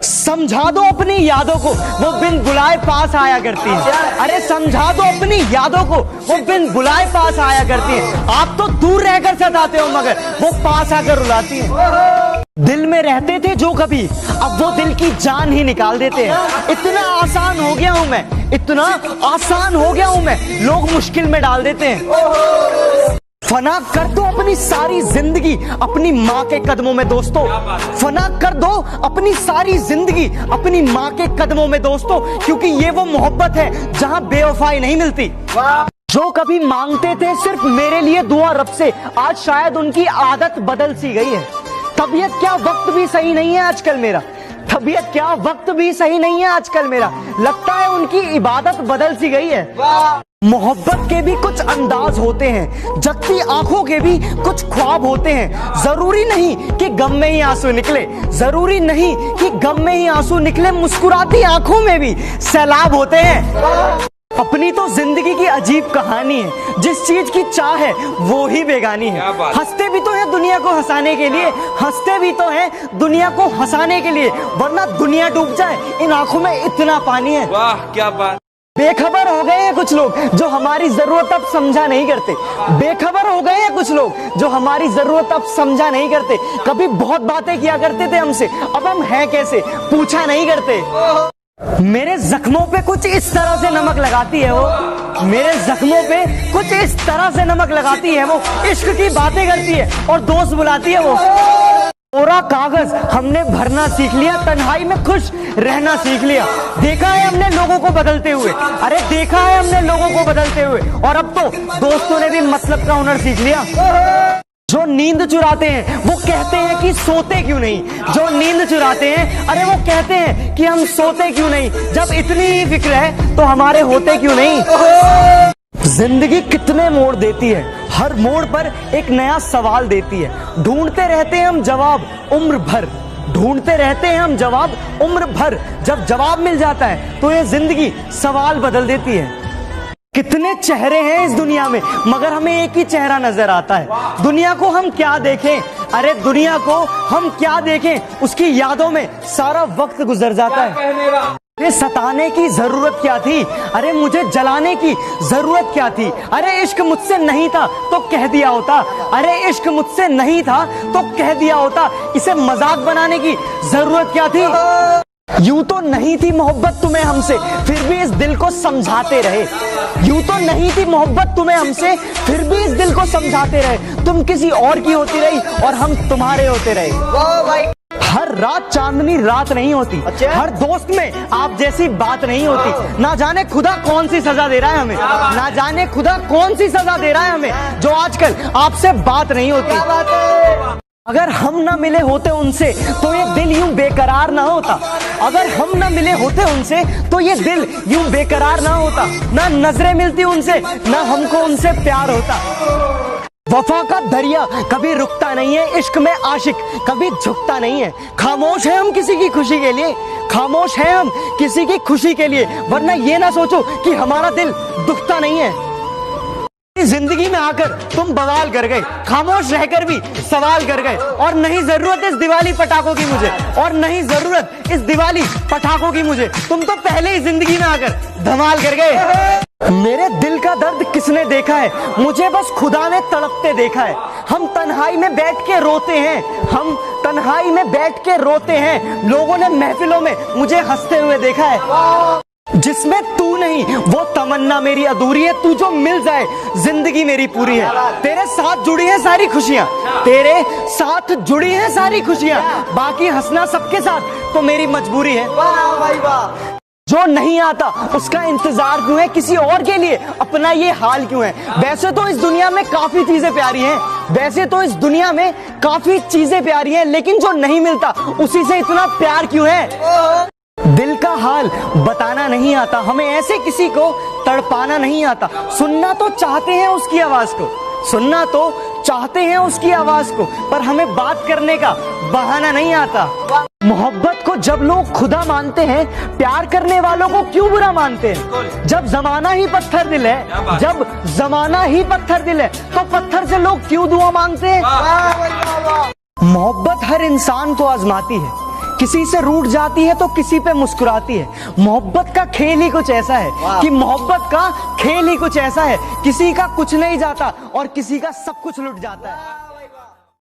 समझा दो अपनी यादों को, वो बिन बुलाए पास आया करती है। अरे समझा दो अपनी यादों को, वो बिन बुलाए पास आया करती है। आप तो दूर रहकर सताते हो मगर वो पास आकर रुलाती है। दिल में रहते थे जो कभी, अब वो दिल की जान ही निकाल देते हैं। इतना आसान हो गया हूं मैं, इतना आसान हो गया हूं मैं, लोग मुश्किल में डाल देते हैं। फना कर दो अपनी सारी जिंदगी अपनी माँ के कदमों में दोस्तों, फना कर दो अपनी सारी जिंदगी अपनी माँ के कदमों में दोस्तों, क्योंकि ये वो मोहब्बत है जहाँ बेवफाई नहीं मिलती। जो कभी मांगते थे सिर्फ मेरे लिए दुआ रब से, आज शायद उनकी आदत बदल सी गई है। तबीयत क्या वक्त भी सही नहीं है आजकल मेरा, तबीयत क्या वक्त भी सही नहीं है आजकल मेरा, लगता है उनकी इबादत बदल सी गई है। मोहब्बत के भी कुछ अंदाज होते हैं, जगती आंखों के भी कुछ ख्वाब होते हैं। जरूरी नहीं कि गम में ही आंसू निकले, जरूरी नहीं कि गम में ही आंसू निकले, मुस्कुराती आंखों में भी सैलाब होते हैं। अपनी तो जिंदगी की अजीब कहानी है, जिस चीज की चाह है वो ही बेगानी है। हंसते भी तो है दुनिया को हंसाने के लिए, हंसते भी तो है दुनिया को हंसाने के लिए, वरना दुनिया डूब जाए इन आंखों में इतना पानी है। वाह क्या बात। बेखबर हो गए हैं कुछ लोग जो हमारी जरूरत अब समझा नहीं करते, बेखबर हो गए हैं कुछ लोग जो हमारी जरूरत अब समझा नहीं करते। कभी बहुत बातें किया करते थे हमसे, अब हम हैं कैसे पूछा नहीं करते। मेरे जख्मों पे कुछ इस तरह से नमक लगाती है वो, मेरे जख्मों पे कुछ इस तरह से नमक लगाती है वो, इश्क की बातें करती है और दोस्त बुलाती है वो। कोरा कागज हमने भरना सीख लिया, तन्हाई में खुश रहना सीख लिया। देखा है हमने लोगों को बदलते हुए, अरे देखा है हमने लोगों को बदलते हुए, और अब तो दोस्तों ने भी मतलब का हुनर सीख लिया। जो नींद चुराते हैं वो कहते हैं कि सोते क्यों नहीं, जो नींद चुराते हैं अरे वो कहते हैं कि हम सोते क्यों नहीं। जब इतनी ही फिक्र है तो हमारे होते क्यों नहीं। जिंदगी कितने मोड़ देती है, हर मोड़ पर एक नया सवाल देती है। ढूंढते रहते हैं हम जवाब उम्र भर, ढूंढते रहते हैं हम जवाब उम्र भर, जब जवाब मिल जाता है तो ये जिंदगी सवाल बदल देती है। कितने चेहरे हैं इस दुनिया में मगर हमें एक ही चेहरा नजर आता है। दुनिया को हम क्या देखें, अरे दुनिया को हम क्या देखें, उसकी यादों में सारा वक्त गुजर जाता है। अरे सताने की जरूरत क्या थी, अरे मुझे जलाने की जरूरत क्या थी। अरे इश्क मुझसे नहीं था तो कह दिया होता, अरे इश्क मुझसे नहीं था तो कह दिया होता, इसे मजाक बनाने की जरूरत क्या थी। यूं तो नहीं थी मोहब्बत तुम्हें हमसे फिर भी इस दिल को समझाते रहे, यूं तो नहीं थी मोहब्बत तुम्हें हमसे फिर भी इस दिल को समझाते रहे। तुम किसी और की होती रही और हम तुम्हारे होते रहे। वाह भाई। हर रात चांदनी रात नहीं होती, हर दोस्त में आप जैसी बात नहीं होती। ना जाने खुदा कौन सी सजा दे रहा है हमें, ना जाने खुदा कौन सी सजा दे रहा है हमें, जो आजकल आपसे बात नहीं होती। अगर हम ना मिले होते उनसे तो ये दिल यूं बेकरार ना होता, अगर हम ना मिले होते उनसे तो ये दिल यूं बेकरार ना होता। ना नजरें मिलती उनसे ना हमको उनसे प्यार होता। वफा का दरिया कभी रुकता नहीं है, इश्क में आशिक कभी झुकता नहीं है। खामोश है हम किसी की खुशी के लिए, खामोश है हम किसी की खुशी के लिए, वरना ये ना सोचो कि हमारा दिल दुखता नहीं है। जिंदगी में आकर तुम बवाल कर गए, खामोश रहकर भी सवाल कर गए, और नहीं जरूरत इस दिवाली पटाखों की मुझे, और नहीं जरूरत इस दिवाली पटाखों की मुझे, तुम तो पहले ही जिंदगी में आकर धमाल कर गए। मेरे दिल का दर्द किसने देखा है, मुझे बस खुदा ने तड़पते देखा है। हम तन्हाई में बैठ के रोते हैं, हम तन्हाई में बैठ के रोते हैं, लोगों ने महफिलों में मुझे हंसते हुए देखा है। जिसमें तू नहीं वो तमन्ना मेरी अधूरी है, तू जो मिल जाए जिंदगी मेरी पूरी है। तेरे साथ जुड़ी है सारी खुशियां, तेरे साथ जुड़ी है सारी खुशियां, बाकी हंसना सबके साथ तो मेरी मजबूरी है। वाह भाई वाह। जो नहीं आता उसका इंतजार क्यों है, किसी और के लिए अपना ये हाल क्यों है। वैसे तो इस दुनिया में काफी चीजें प्यारी हैं, वैसे तो इस दुनिया में काफी चीजें प्यारी हैं, लेकिन जो नहीं मिलता उसी से इतना प्यार क्यों है। दिल का हाल बताना नहीं आता, हमें ऐसे किसी को तड़पाना नहीं आता। सुनना तो चाहते हैं उसकी आवाज को, सुनना तो चाहते हैं उसकी आवाज को, पर हमें बात करने का बहाना नहीं आता। मोहब्बत को जब लोग खुदा मानते हैं, प्यार करने वालों को क्यों बुरा मानते हैं। जब जमाना ही पत्थर दिल है, जब जमाना ही पत्थर दिल है, तो पत्थर से लोग क्यों दुआ मांगते हैं। मोहब्बत हर इंसान को आजमाती है, किसी से रूठ जाती है तो किसी पे मुस्कुराती है। मोहब्बत का खेल ही कुछ ऐसा है कि मोहब्बत का खेल ही कुछ ऐसा है, किसी का कुछ नहीं जाता और किसी का सब कुछ लुट जाता है।